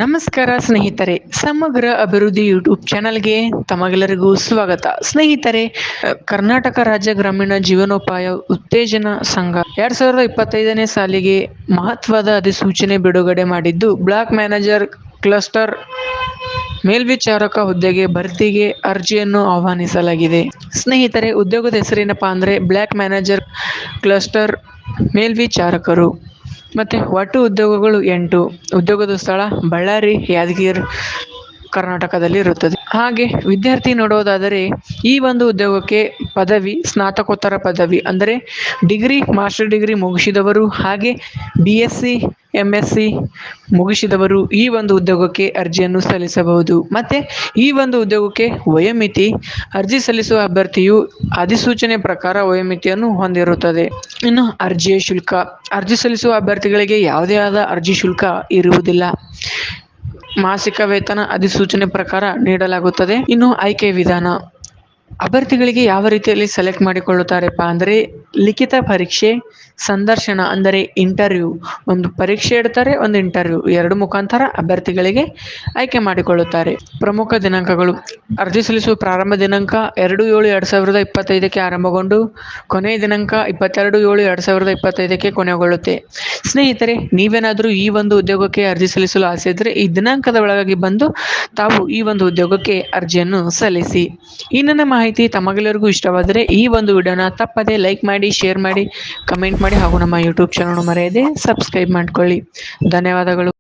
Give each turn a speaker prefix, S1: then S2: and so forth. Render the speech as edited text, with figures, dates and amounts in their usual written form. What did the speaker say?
S1: ನಮಸ್ಕಾರ ಸ್ನೇಹಿತರೆ, ಸಮಗ್ರ ಅಭಿವೃದ್ಧಿ ಯೂಟ್ಯೂಬ್ ಚಾನಲ್ಗೆ ತಮಗೆಲ್ಲರಿಗೂ ಸ್ವಾಗತ. ಸ್ನೇಹಿತರೆ, ಕರ್ನಾಟಕ ರಾಜ್ಯ ಗ್ರಾಮೀಣ ಜೀವನೋಪಾಯ ಉತ್ತೇಜನ ಸಂಘ 2025ನೇ ಸಾಲಿಗೆ ಮಹತ್ವದ ಅಧಿಸೂಚನೆ ಬಿಡುಗಡೆ ಮಾಡಿದ್ದು, ಬ್ಲಾಕ್ ಮ್ಯಾನೇಜರ್ ಕ್ಲಸ್ಟರ್ ಮೇಲ್ವಿಚಾರಕ ಹುದ್ದೆಗೆ ಭರ್ತಿಗೆ ಅರ್ಜಿಯನ್ನು ಆಹ್ವಾನಿಸಲಾಗಿದೆ. ಸ್ನೇಹಿತರೆ, ಉದ್ಯೋಗದ ಹೆಸರೇನಪ್ಪಾ ಅಂದ್ರೆ ಬ್ಲಾಕ್ ಮ್ಯಾನೇಜರ್ ಕ್ಲಸ್ಟರ್ ಮೇಲ್ವಿಚಾರಕರು. ಮತ್ತೆ ಒಟ್ಟು ಉದ್ಯೋಗಗಳು 8. ಉದ್ಯೋಗದ ಸ್ಥಳ ಬಳ್ಳಾರಿ, ಯಾದಗಿರಿ, ಕರ್ನಾಟಕದಲ್ಲಿ ಇರುತ್ತದೆ. ಹಾಗೆ ವಿದ್ಯಾರ್ಥಿ ನೋಡೋದಾದರೆ ಈ ಒಂದು ಉದ್ಯೋಗಕ್ಕೆ ಪದವಿ, ಸ್ನಾತಕೋತ್ತರ ಪದವಿ ಅಂದರೆ ಡಿಗ್ರಿ, ಮಾಸ್ಟರ್ ಡಿಗ್ರಿ ಮುಗಿಸಿದವರು ಹಾಗೆ BSc MSc ಮುಗಿಸಿದವರು ಈ ಒಂದು ಉದ್ಯೋಗಕ್ಕೆ ಅರ್ಜಿಯನ್ನು ಸಲ್ಲಿಸಬಹುದು. ಮತ್ತೆ ಈ ಒಂದು ಉದ್ಯೋಗಕ್ಕೆ ವಯೋಮಿತಿ, ಅರ್ಜಿ ಸಲ್ಲಿಸುವ ಅಭ್ಯರ್ಥಿಯು ಅಧಿಸೂಚನೆ ಪ್ರಕಾರ ವಯೋಮಿತಿಯನ್ನು ಹೊಂದಿರುತ್ತದೆ. ಇನ್ನು ಅರ್ಜಿಯ ಶುಲ್ಕ, ಅರ್ಜಿ ಸಲ್ಲಿಸುವ ಅಭ್ಯರ್ಥಿಗಳಿಗೆ ಯಾವುದೇ ಆದ ಅರ್ಜಿ ಶುಲ್ಕ ಇರುವುದಿಲ್ಲ. ಮಾಸಿಕ ವೇತನ ಅಧಿಸೂಚನೆ ಪ್ರಕಾರ ನೀಡಲಾಗುತ್ತದೆ. ಇನ್ನು ಆಯ್ಕೆ ವಿಧಾನ, ಅಭ್ಯರ್ಥಿಗಳಿಗೆ ಯಾವ ರೀತಿಯಲ್ಲಿ ಸೆಲೆಕ್ಟ್ ಮಾಡಿಕೊಳ್ಳುತ್ತಾರೆಪ್ಪ ಅಂದರೆ ಲಿಖಿತ ಪರೀಕ್ಷೆ, ಸಂದರ್ಶನ ಅಂದರೆ ಇಂಟರ್ವ್ಯೂ, ಒಂದು ಪರೀಕ್ಷೆ ಇಡ್ತಾರೆ, ಒಂದು ಇಂಟರ್ವ್ಯೂ, ಎರಡು ಮುಖಾಂತರ ಅಭ್ಯರ್ಥಿಗಳಿಗೆ ಆಯ್ಕೆ ಮಾಡಿಕೊಳ್ಳುತ್ತಾರೆ. ಪ್ರಮುಖ ದಿನಾಂಕಗಳು, ಅರ್ಜಿ ಸಲ್ಲಿಸುವ ಪ್ರಾರಂಭ ದಿನಾಂಕ 2/7/2025ಕ್ಕೆ ಆರಂಭಗೊಂಡು ಕೊನೆಯ ದಿನಾಂಕ 22/7/2025ಕ್ಕೆ ಕೊನೆಗೊಳ್ಳುತ್ತೆ. ಸ್ನೇಹಿತರೆ, ನೀವೇನಾದರೂ ಈ ಒಂದು ಉದ್ಯೋಗಕ್ಕೆ ಅರ್ಜಿ ಸಲ್ಲಿಸಲು ಆಸೆ ಇದ್ದರೆ ಈ ದಿನಾಂಕದ ಒಳಗಾಗಿ ಬಂದು ತಾವು ಈ ಒಂದು ಉದ್ಯೋಗಕ್ಕೆ ಅರ್ಜಿಯನ್ನು ಸಲ್ಲಿಸಿ. ಈ ನನ್ನ ಮಾಹಿತಿ ತಮಗೆಲ್ಲರಿಗೂ ಇಷ್ಟವಾದರೆ ಈ ಒಂದು ವಿಡಿಯೋನ ತಪ್ಪದೆ ಲೈಕ್ ಮಾಡಿ, ಶೇರ್ ಮಾಡಿ, ಕಮೆಂಟ್ ಮಾಡಿ ಹಾಗೂ ನಮ್ಮ ಯೂಟ್ಯೂಬ್ ಚಾನಲ್ ಮರೆಯದೆ ಸಬ್ಸ್ಕ್ರೈಬ್ ಮಾಡಿಕೊಳ್ಳಿ. ಧನ್ಯವಾದಗಳು.